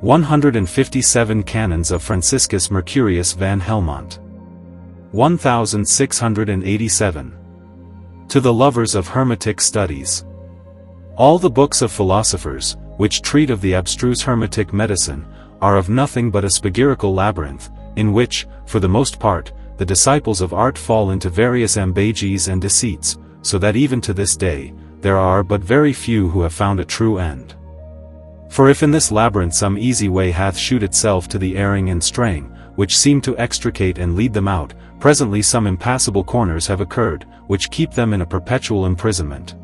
157 Canons of Franciscus Mercurius van Helmont. 1687. To the lovers of Hermetic studies. All the books of philosophers, which treat of the abstruse Hermetic medicine, are of nothing but a Spagyrical Labyrinth, in which, for the most part, the disciples of art fall into various Ambages and Deceits, so that even to this day, there are but very few who have found a true end. For if in this labyrinth some easy way hath shewed itself to the erring and straying, which seem to extricate and lead them out, presently some impassable corners have occurred, which keep them in a perpetual imprisonment.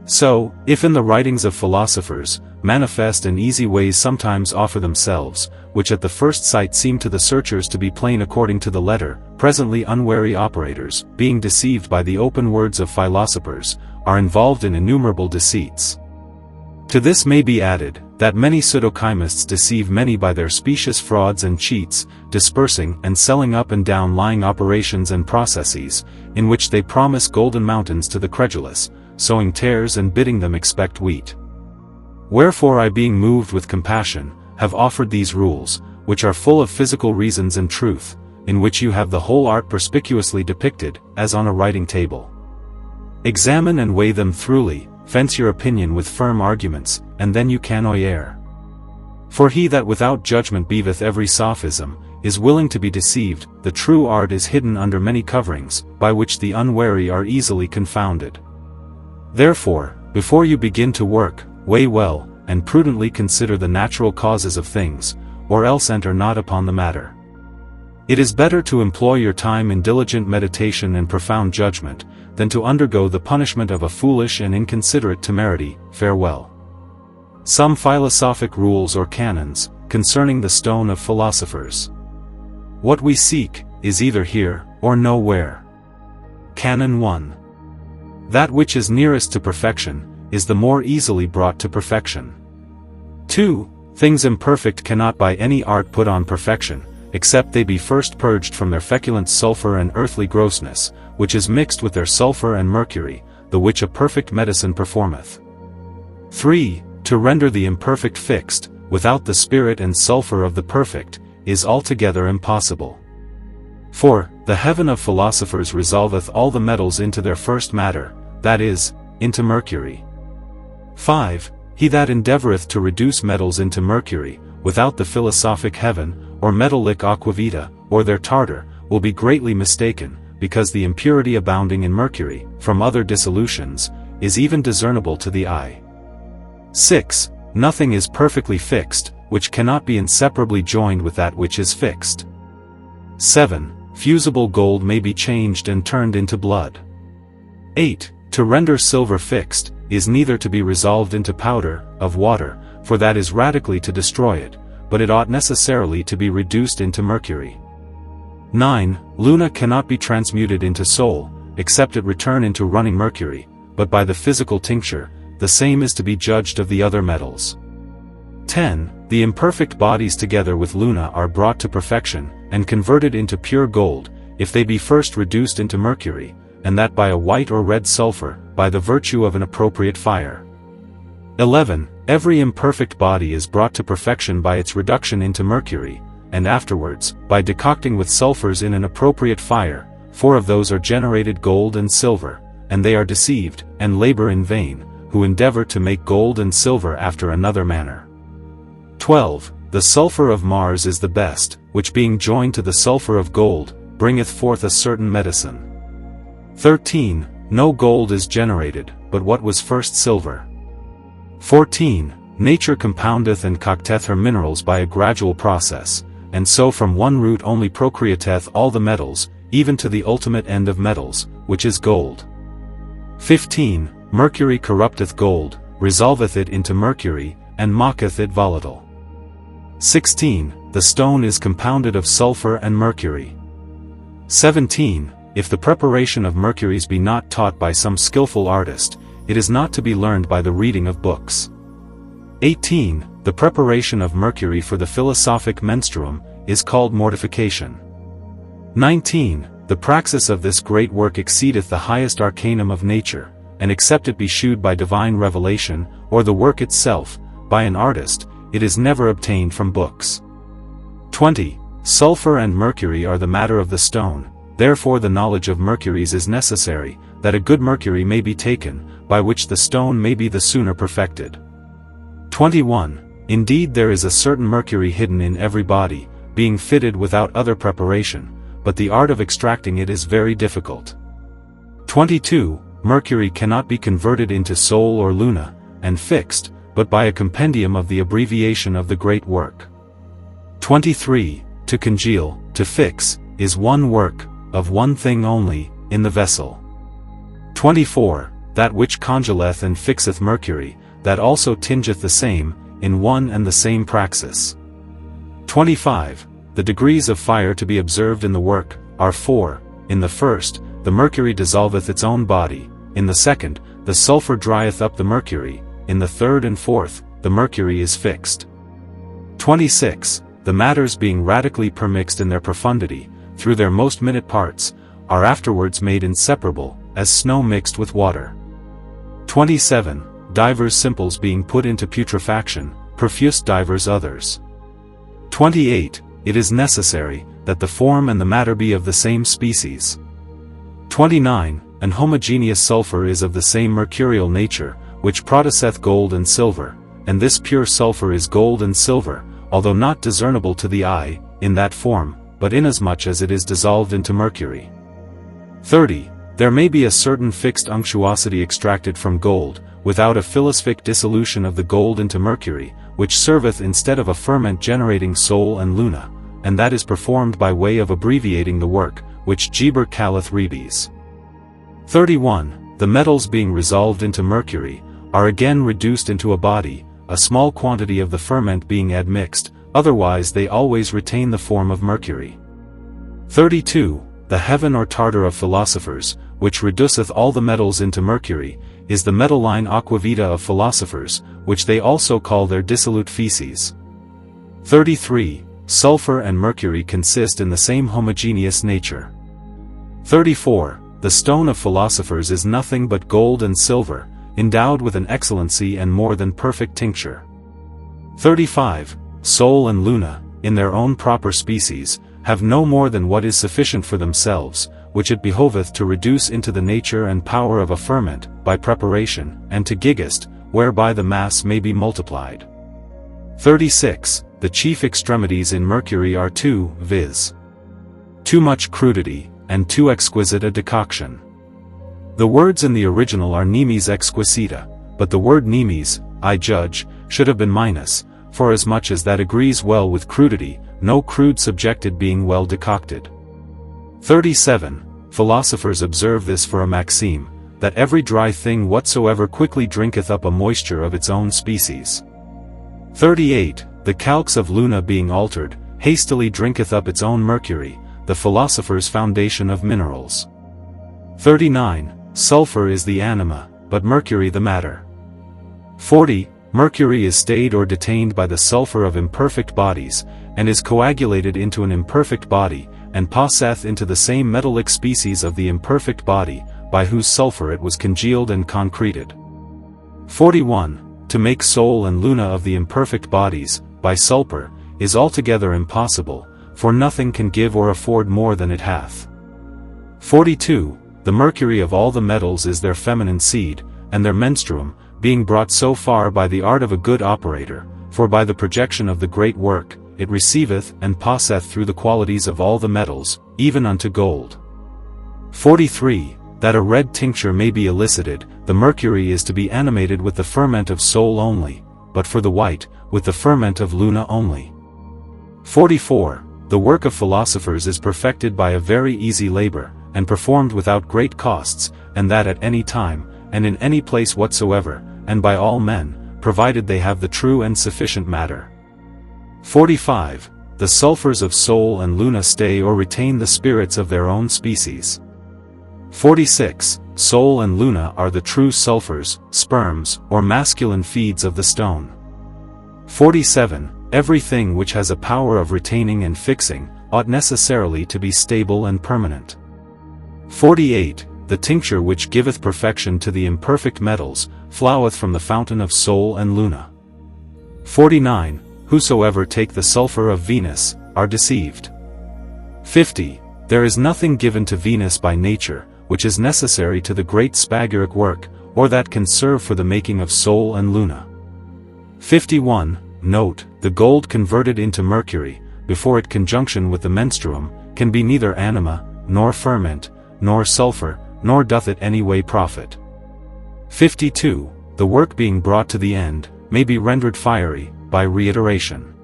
So, if in the writings of philosophers, manifest and easy ways sometimes offer themselves, which at the first sight seem to the searchers to be plain according to the letter, presently unwary operators, being deceived by the open words of philosophers, are involved in innumerable deceits. To this may be added, that many pseudochymists deceive many by their specious frauds and cheats, dispersing and selling up and down lying operations and processes, in which they promise golden mountains to the credulous, sowing tares and bidding them expect wheat. Wherefore I, being moved with compassion, have offered these rules, which are full of physical reasons and truth, in which you have the whole art perspicuously depicted, as on a writing table. Examine and weigh them thoroughly, fence your opinion with firm arguments, and then you can err. For he that without judgment beaveth every sophism, is willing to be deceived. The true art is hidden under many coverings, by which the unwary are easily confounded. Therefore, before you begin to work, weigh well, and prudently consider the natural causes of things, or else enter not upon the matter. It is better to employ your time in diligent meditation and profound judgment, than to undergo the punishment of a foolish and inconsiderate Temerity Farewell. Some philosophic rules or canons, concerning the stone of philosophers. What we seek, is either here, or nowhere. Canon 1. That which is nearest to perfection, is the more easily brought to perfection. 2. Things imperfect cannot by any art put on perfection, except they be first purged from their feculent sulfur and earthly grossness, which is mixed with their sulfur and mercury, the which a perfect medicine performeth. 3. To render the imperfect fixed, without the spirit and sulfur of the perfect, is altogether impossible. 4. The heaven of philosophers resolveth all the metals into their first matter, that is, into mercury. 5. He that endeavoureth to reduce metals into mercury, without the philosophic heaven, or metallic aquavita, or their tartar, will be greatly mistaken, because the impurity abounding in mercury, from other dissolutions, is even discernible to the eye. 6. Nothing is perfectly fixed, which cannot be inseparably joined with that which is fixed. 7. Fusible gold may be changed and turned into blood. 8. To render silver fixed, is neither to be resolved into powder, of water, for that is radically to destroy it, but it ought necessarily to be reduced into mercury. 9. Luna cannot be transmuted into soul, except it return into running mercury, but by the physical tincture, the same is to be judged of the other metals. 10. The imperfect bodies together with Luna are brought to perfection, and converted into pure gold, if they be first reduced into mercury, and that by a white or red sulfur, by the virtue of an appropriate fire. 11. Every imperfect body is brought to perfection by its reduction into mercury, and afterwards, by decocting with sulfurs in an appropriate fire. 4 of those are generated gold and silver, and they are deceived, and labor in vain, who endeavor to make gold and silver after another manner. 12. The sulfur of Mars is the best, which being joined to the sulfur of gold, bringeth forth a certain medicine. 13. No gold is generated, but what was first silver. 14. Nature compoundeth and concocteth her minerals by a gradual process, and so from one root only procreateth all the metals, even to the ultimate end of metals, which is gold. 15. Mercury corrupteth gold, resolveth it into mercury, and maketh it volatile. 16. The stone is compounded of sulfur and mercury. 17. If the preparation of mercuries be not taught by some skillful artist, it is not to be learned by the reading of books. 18. The preparation of mercury for the philosophic menstruum, is called mortification. 19. The praxis of this great work exceedeth the highest arcanum of nature, and except it be shewed by divine revelation, or the work itself, by an artist, it is never obtained from books. 20. Sulfur and mercury are the matter of the stone, therefore the knowledge of mercuries is necessary, that a good mercury may be taken, by which the stone may be the sooner perfected. 21. Indeed there is a certain mercury hidden in every body, being fitted without other preparation, but the art of extracting it is very difficult. 22. Mercury cannot be converted into Sol or Luna, and fixed, but by a compendium of the abbreviation of the great work. 23. To congeal, to fix, is one work, of one thing only, in the vessel. 24. That which congeleth and fixeth mercury, that also tingeth the same, in one and the same praxis. 25. The degrees of fire to be observed in the work, are 4, in the first, the mercury dissolveth its own body, in the second, the sulfur drieth up the mercury, in the third and fourth, the mercury is fixed. 26. The matters being radically permixed in their profundity, through their most minute parts, are afterwards made inseparable, as snow mixed with water. 27. Divers simples being put into putrefaction, profuse divers others. 28. It is necessary, that the form and the matter be of the same species. 29. An homogeneous sulfur is of the same mercurial nature, which produceth gold and silver, and this pure sulfur is gold and silver, although not discernible to the eye, in that form, but inasmuch as it is dissolved into mercury. 30. There may be a certain fixed unctuosity extracted from gold, without a philosophic dissolution of the gold into mercury, which serveth instead of a ferment generating Sol and Luna, and that is performed by way of abbreviating the work, which Geber calleth rebes. 31. The metals being resolved into mercury, are again reduced into a body, a small quantity of the ferment being admixed, otherwise they always retain the form of mercury. 32. The heaven or tartar of philosophers, which reduceth all the metals into mercury, is the metalline aquavita of philosophers, which they also call their dissolute feces. 33. Sulfur and mercury consist in the same homogeneous nature. 34. The stone of philosophers is nothing but gold and silver, endowed with an excellency and more than perfect tincture. 35. Sol and Luna, in their own proper species, have no more than what is sufficient for themselves, which it behoveth to reduce into the nature and power of a ferment, by preparation, and to gigast, whereby the mass may be multiplied. 36. The chief extremities in mercury are two, viz. Too much crudity, and too exquisite a decoction. The words in the original are nimes exquisita, but the word nimes, I judge, should have been minus, forasmuch as that agrees well with crudity, no crude subjected being well decocted. 37. Philosophers observe this for a maxime, that every dry thing whatsoever quickly drinketh up a moisture of its own species. 38. The calx of Luna being altered, hastily drinketh up its own mercury, the philosopher's foundation of minerals. 39. Sulfur is the anima, but mercury the matter. 40. Mercury is stayed or detained by the sulfur of imperfect bodies, and is coagulated into an imperfect body, and passeth into the same metallic species of the imperfect body, by whose sulfur it was congealed and concreted. 41. To make Sol and Luna of the imperfect bodies, by sulfur, is altogether impossible, for nothing can give or afford more than it hath. 42. The mercury of all the metals is their feminine seed, and their menstruum, being brought so far by the art of a good operator, for by the projection of the great work, it receiveth and passeth through the qualities of all the metals, even unto gold. 43. That a red tincture may be elicited, the mercury is to be animated with the ferment of Sol only, but for the white, with the ferment of Luna only. 44. The work of philosophers is perfected by a very easy labor, and performed without great costs, and that at any time, and in any place whatsoever, and by all men, provided they have the true and sufficient matter. 45. The sulfurs of Sol and Luna stay or retain the spirits of their own species. 46. Sol and Luna are the true sulfurs, sperms, or masculine feeds of the stone. 47. Everything which has a power of retaining and fixing, ought necessarily to be stable and permanent. 48. The tincture which giveth perfection to the imperfect metals, floweth from the fountain of Sol and Luna. 49. whosoever take the sulfur of Venus, are deceived. 50. There is nothing given to Venus by nature, which is necessary to the great spagyric work, or that can serve for the making of Sol and Luna. 51. Note, the gold converted into mercury, before it conjunction with the menstruum, can be neither anima, nor ferment, nor sulfur, nor doth it any way profit. 52. The work being brought to the end, may be rendered fiery, by reiteration.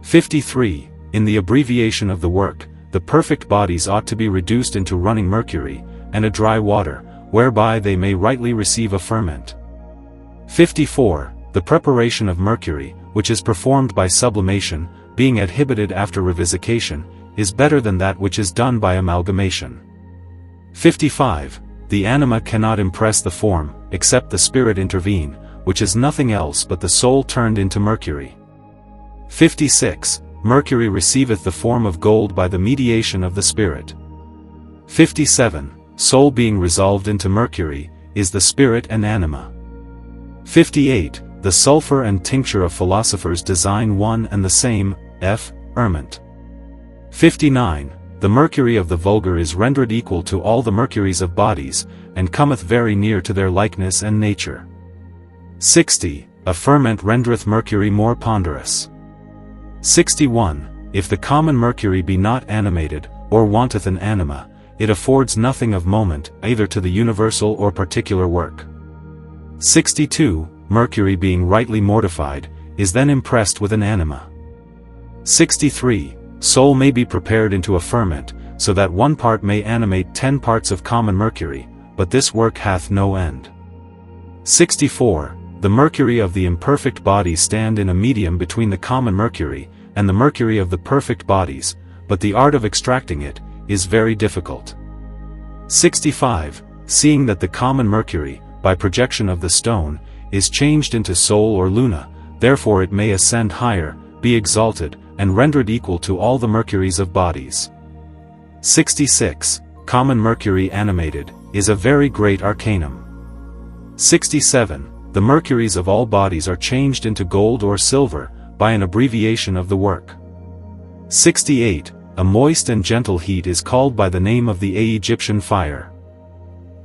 53. In the abbreviation of the work, the perfect bodies ought to be reduced into running mercury, and a dry water, whereby they may rightly receive a ferment. 54. The preparation of mercury, which is performed by sublimation, being adhibited after revivification, is better than that which is done by amalgamation. 55. The anima cannot impress the form, except the spirit intervene, which is nothing else but the soul turned into mercury. 56. Mercury receiveth the form of gold by the mediation of the spirit. 57. Soul being resolved into mercury, is the spirit and anima. 58. The sulfur and tincture of philosophers design one and the same, Ermont. 59. The mercury of the vulgar is rendered equal to all the mercuries of bodies, and cometh very near to their likeness and nature. 60. A ferment rendereth mercury more ponderous. 61. If the common mercury be not animated, or wanteth an anima, it affords nothing of moment, either to the universal or particular work. 62. Mercury being rightly mortified, is then impressed with an anima. 63. Soul may be prepared into a ferment, so that one part may animate 10 parts of common mercury, but this work hath no end. 64. The mercury of the imperfect bodies stand in a medium between the common mercury, and the mercury of the perfect bodies, but the art of extracting it, is very difficult. 65. Seeing that the common mercury, by projection of the stone, is changed into Sol or Luna, therefore it may ascend higher, be exalted, and rendered equal to all the mercuries of bodies. 66. Common mercury animated, is a very great arcanum. 67. The mercuries of all bodies are changed into gold or silver, by an abbreviation of the work. 68. A moist and gentle heat is called by the name of the Egyptian fire.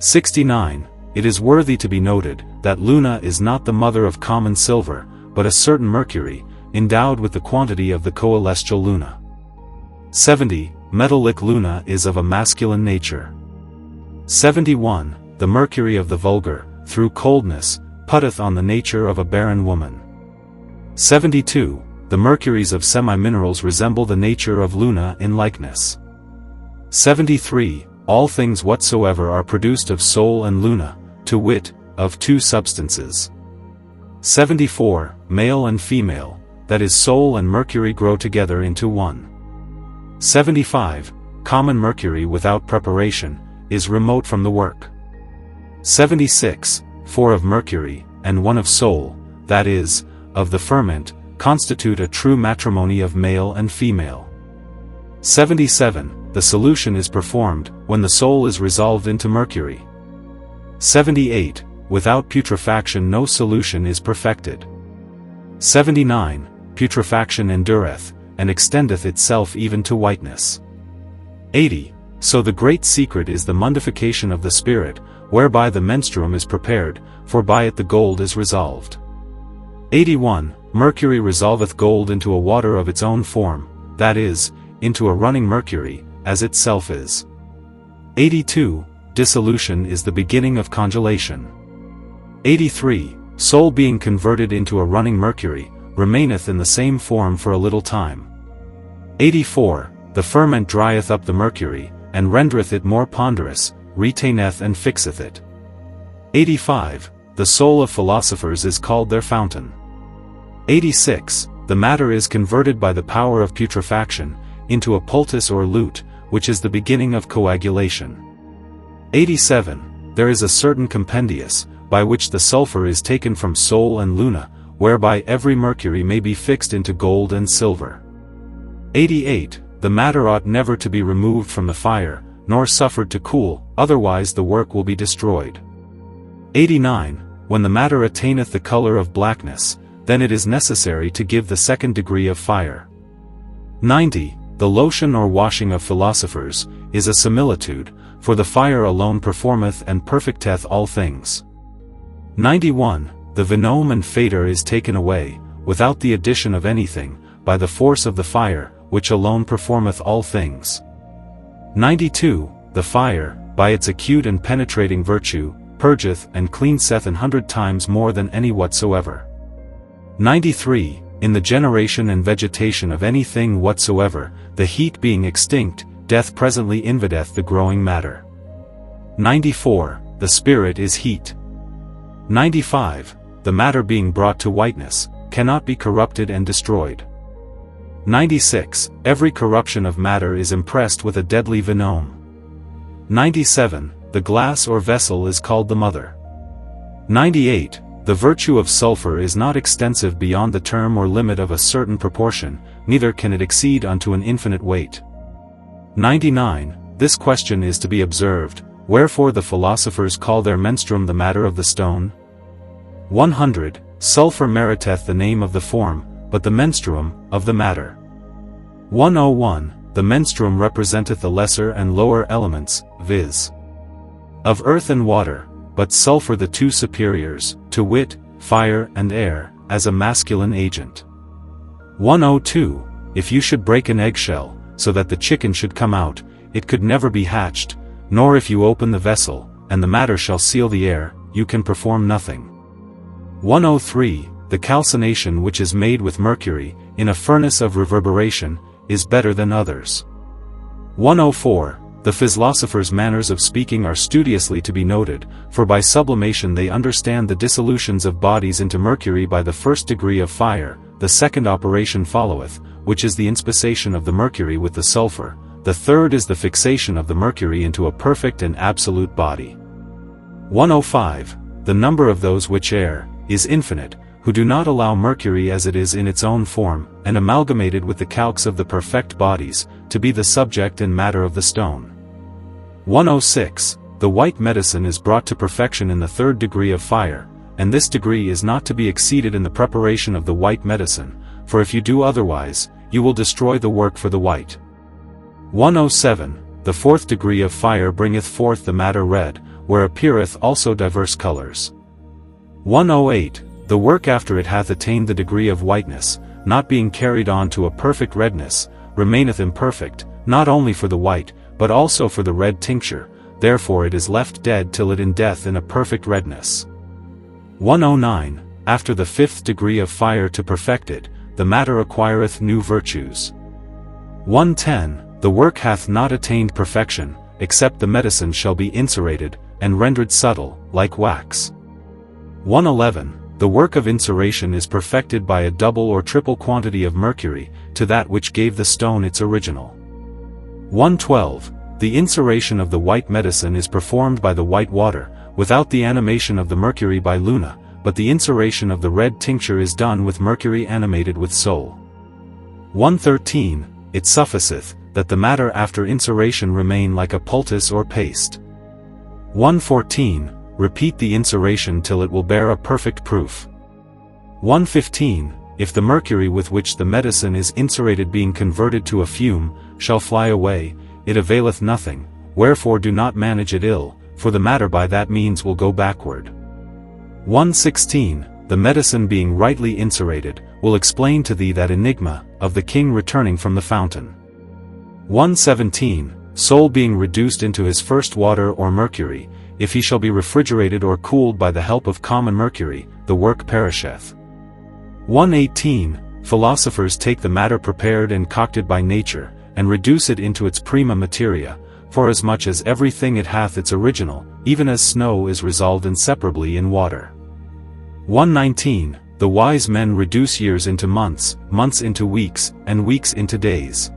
69. It is worthy to be noted, that Luna is not the mother of common silver, but a certain mercury, endowed with the quantity of the coelestial Luna. 70. Metallic Luna is of a masculine nature. 71. The mercury of the vulgar, through coldness, putteth on the nature of a barren woman. 72. The mercuries of semi-minerals resemble the nature of Luna in likeness. 73. All things whatsoever are produced of Sol and Luna, to wit, of two substances. 74. Male and female, that is Sol and Mercury grow together into one. 75. Common mercury without preparation, is remote from the work. 76. 4 of mercury, and 1 of Sol, that is, of the ferment, constitute a true matrimony of male and female. 77. The solution is performed, when the soul is resolved into mercury. 78. Without putrefaction no solution is perfected. 79. Putrefaction endureth, and extendeth itself even to whiteness. 80. So the great secret is the mundification of the spirit, whereby the menstruum is prepared, for by it the gold is resolved. 81. Mercury resolveth gold into a water of its own form, that is, into a running mercury, as itself is. 82. Dissolution is the beginning of congelation. 83. Soul being converted into a running mercury, remaineth in the same form for a little time. 84. The ferment drieth up the mercury, and rendereth it more ponderous, retaineth and fixeth it. 85. The soul of philosophers is called their fountain. 86. The matter is converted by the power of putrefaction, into a poultice or lute, which is the beginning of coagulation. 87. There is a certain compendious, by which the sulfur is taken from Sol and Luna, whereby every mercury may be fixed into gold and silver. 88. The matter ought never to be removed from the fire, nor suffered to cool, otherwise the work will be destroyed. 89. When the matter attaineth the color of blackness, then it is necessary to give the second degree of fire. 90. The lotion or washing of philosophers, is a similitude, for the fire alone performeth and perfecteth all things. 91. The venom and fetor is taken away, without the addition of anything, by the force of the fire, which alone performeth all things. 92. The fire, by its acute and penetrating virtue, purgeth and cleanseth 100 times more than any whatsoever. 93. In the generation and vegetation of any thing whatsoever, the heat being extinct, death presently invadeth the growing matter. 94. The spirit is heat. 95. The matter being brought to whiteness, cannot be corrupted and destroyed. 96. Every corruption of matter is impressed with a deadly venom. 97. The glass or vessel is called the mother. 98. The virtue of sulfur is not extensive beyond the term or limit of a certain proportion, neither can it exceed unto an infinite weight. 99. This question is to be observed, wherefore the philosophers call their menstruum the matter of the stone. 100. Sulfur meriteth the name of the form, but the menstruum, of the matter. 101. The menstruum representeth the lesser and lower elements, viz. of earth and water, but sulfur the two superiors, to wit, fire and air, as a masculine agent. 102. If you should break an eggshell, so that the chicken should come out, it could never be hatched, nor if you open the vessel, and the matter shall seal the air, you can perform nothing. 103. The calcination which is made with mercury, in a furnace of reverberation, is better than others. 104. The philosophers' manners of speaking are studiously to be noted, for by sublimation they understand the dissolutions of bodies into mercury by the first degree of fire, the second operation followeth, which is the inspissation of the mercury with the sulfur, the third is the fixation of the mercury into a perfect and absolute body. 105. The number of those which err, is infinite, who do not allow mercury as it is in its own form, and amalgamated with the calx of the perfect bodies, to be the subject and matter of the stone. 106. The white medicine is brought to perfection in the third degree of fire, and this degree is not to be exceeded in the preparation of the white medicine, for if you do otherwise, you will destroy the work for the white. 107. The fourth degree of fire bringeth forth the matter red, where appeareth also diverse colors. 108. The work after it hath attained the degree of whiteness, not being carried on to a perfect redness, remaineth imperfect, not only for the white, but also for the red tincture, therefore it is left dead till it in death in a perfect redness. 109. After the fifth degree of fire to perfect it, the matter acquireth new virtues. 110. The work hath not attained perfection, except the medicine shall be inserated, and rendered subtle, like wax. 111. The work of insuration is perfected by a double or triple quantity of mercury, to that which gave the stone its original. 112. The insuration of the white medicine is performed by the white water, without the animation of the mercury by Luna, but the insuration of the red tincture is done with mercury animated with Sol. 113. It sufficeth, that the matter after insuration remain like a poultice or paste. 114. Repeat the insuration till it will bear a perfect proof. 115. If the mercury with which the medicine is insurated being converted to a fume, shall fly away, it availeth nothing, wherefore do not manage it ill, for the matter by that means will go backward. 116. The medicine being rightly insurated, will explain to thee that enigma, of the king returning from the fountain. 117. Soul being reduced into his first water or mercury, if he shall be refrigerated or cooled by the help of common mercury, the work perisheth. 118. Philosophers take the matter prepared and concocted by nature, and reduce it into its prima materia, forasmuch as everything it hath its original, even as snow is resolved inseparably in water. 119. The wise men reduce years into months, months into weeks, and weeks into days.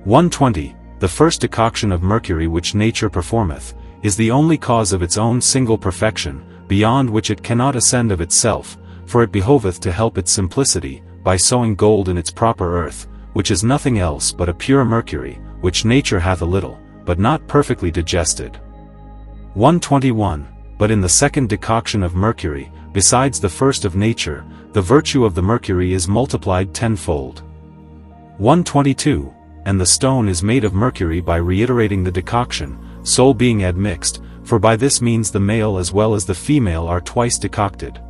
120. The first decoction of mercury which nature performeth, is the only cause of its own single perfection, beyond which it cannot ascend of itself, for it behoveth to help its simplicity, by sowing gold in its proper earth, which is nothing else but a pure mercury, which nature hath a little, but not perfectly digested. 121. But in the second decoction of mercury, besides the first of nature, the virtue of the mercury is multiplied tenfold. 122. And the stone is made of mercury by reiterating the decoction, soul being admixed, for by this means the male as well as the female are twice decocted.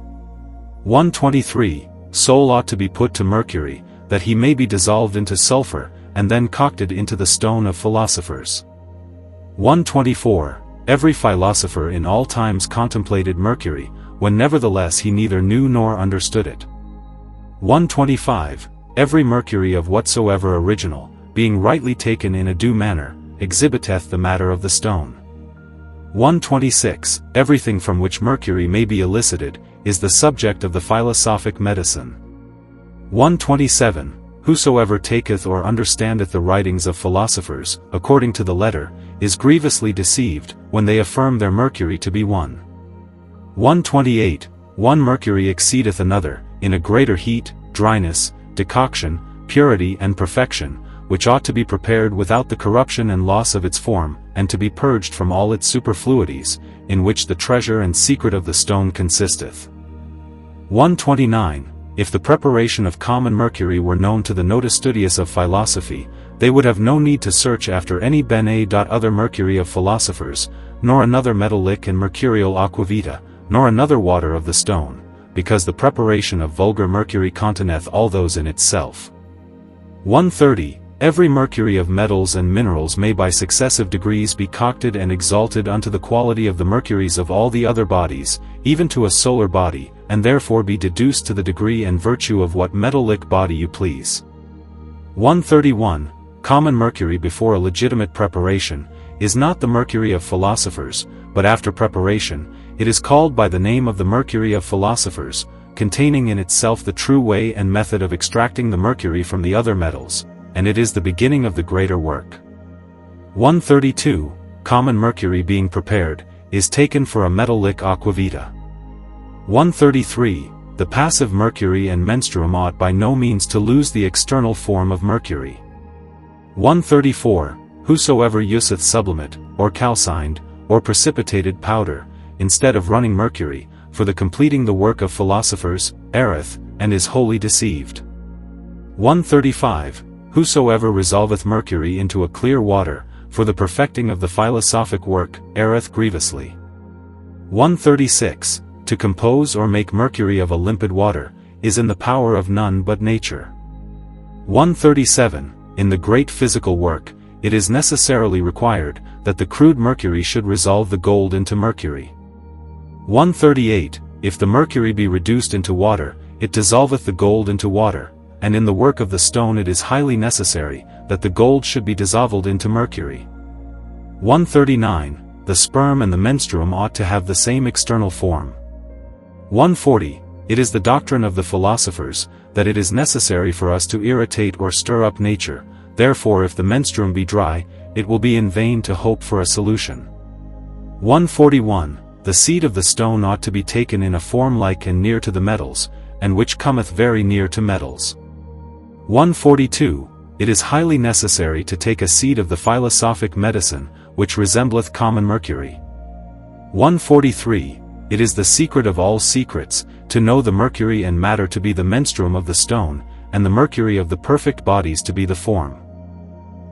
123. Soul ought to be put to mercury, that he may be dissolved into sulfur, and then cocted into the stone of philosophers. 124. Every philosopher in all times contemplated mercury, when nevertheless he neither knew nor understood it. 125. Every mercury of whatsoever original, being rightly taken in a due manner, exhibiteth the matter of the stone. 126. Everything from which mercury may be elicited, is the subject of the philosophic medicine. 127. Whosoever taketh or understandeth the writings of philosophers, according to the letter, is grievously deceived, when they affirm their mercury to be one. 128. One mercury exceedeth another, in a greater heat, dryness, decoction, purity and perfection, which ought to be prepared without the corruption and loss of its form, and to be purged from all its superfluities, in which the treasure and secret of the stone consisteth. 129. If the preparation of common mercury were known to the notus studious of philosophy, they would have no need to search after any other mercury of philosophers, nor another metallic and mercurial aquavita, nor another water of the stone, because the preparation of vulgar mercury containeth all those in itself. 130. Every mercury of metals and minerals may by successive degrees be cocted and exalted unto the quality of the mercuries of all the other bodies, even to a solar body, and therefore be deduced to the degree and virtue of what metallic body you please. 131. Common mercury before a legitimate preparation, is not the mercury of philosophers, but after preparation, it is called by the name of the mercury of philosophers, containing in itself the true way and method of extracting the mercury from the other metals, and it is the beginning of the greater work. 132. Common mercury being prepared, is taken for a metallic aquavita. 133. The passive mercury and menstruum ought by no means to lose the external form of mercury. 134. Whosoever useth sublimate, or calcined, or precipitated powder, instead of running mercury, for the completing the work of philosophers, erreth, and is wholly deceived. 135. Whosoever resolveth mercury into a clear water, for the perfecting of the philosophic work, erreth grievously. 136. To compose or make mercury of a limpid water, is in the power of none but nature. 137. In the great physical work, it is necessarily required, that the crude mercury should resolve the gold into mercury. 138. If the mercury be reduced into water, it dissolveth the gold into water, and in the work of the stone it is highly necessary, that the gold should be dissolved into mercury. 139. The sperm and the menstruum ought to have the same external form. 140. It is the doctrine of the philosophers, that it is necessary for us to irritate or stir up nature, therefore if the menstruum be dry, it will be in vain to hope for a solution. 141. The seed of the stone ought to be taken in a form like and near to the metals, and which cometh very near to metals. 142. It is highly necessary to take a seed of the philosophic medicine, which resembleth common mercury. 143. It is the secret of all secrets, to know the mercury and matter to be the menstruum of the stone, and the mercury of the perfect bodies to be the form.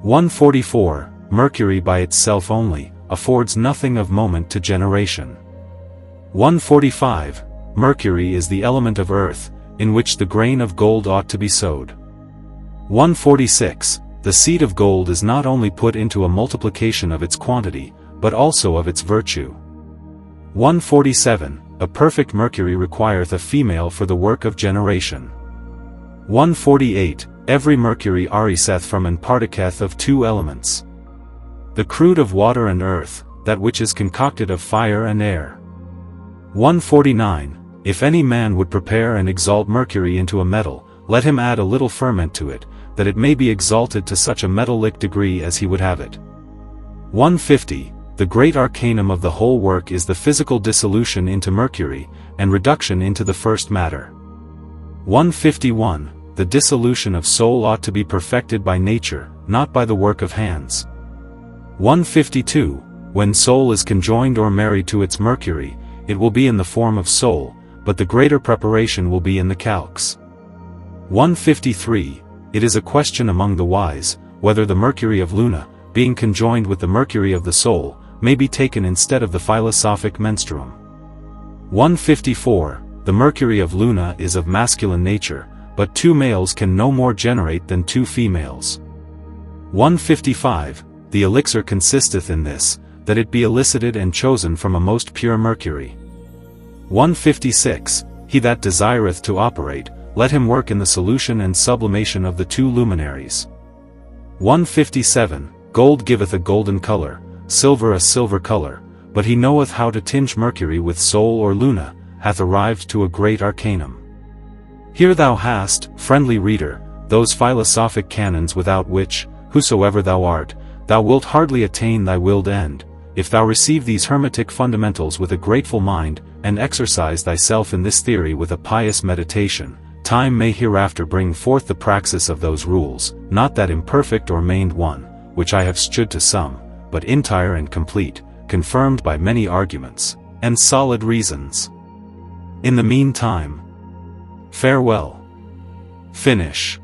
144. Mercury by itself only, affords nothing of moment to generation. 145. Mercury is the element of earth, in which the grain of gold ought to be sowed. 146. The seed of gold is not only put into a multiplication of its quantity, but also of its virtue. 147. A perfect mercury requireth a female for the work of generation. 148. Every mercury ariseth from and partaketh of two elements. The crude of water and earth, that which is concocted of fire and air. 149. If any man would prepare and exalt mercury into a metal, let him add a little ferment to it, that it may be exalted to such a metallic degree as he would have it. 150. The great arcanum of the whole work is the physical dissolution into mercury, and reduction into the first matter. 151. The dissolution of soul ought to be perfected by nature, not by the work of hands. 152. When soul is conjoined or married to its mercury, it will be in the form of soul, but the greater preparation will be in the calx. 153. It is a question among the wise, whether the Mercury of Luna, being conjoined with the Mercury of the soul, may be taken instead of the philosophic menstruum. 154. The Mercury of Luna is of masculine nature, but 2 males can no more generate than 2 females. 155. The elixir consisteth in this, that it be elicited and chosen from a most pure Mercury. 156. He that desireth to operate, let him work in the solution and sublimation of the 2 luminaries. 157. Gold giveth a golden color, silver a silver color, but he knoweth how to tinge Mercury with Sol or Luna, hath arrived to a great arcanum. Here thou hast, friendly reader, those philosophic canons without which, whosoever thou art, thou wilt hardly attain thy willed end, if thou receive these hermetic fundamentals with a grateful mind, and exercise thyself in this theory with a pious meditation. Time may hereafter bring forth the praxis of those rules, not that imperfect or maimed one, which I have stood to some, but entire and complete, confirmed by many arguments, and solid reasons. In the meantime, farewell. Finish.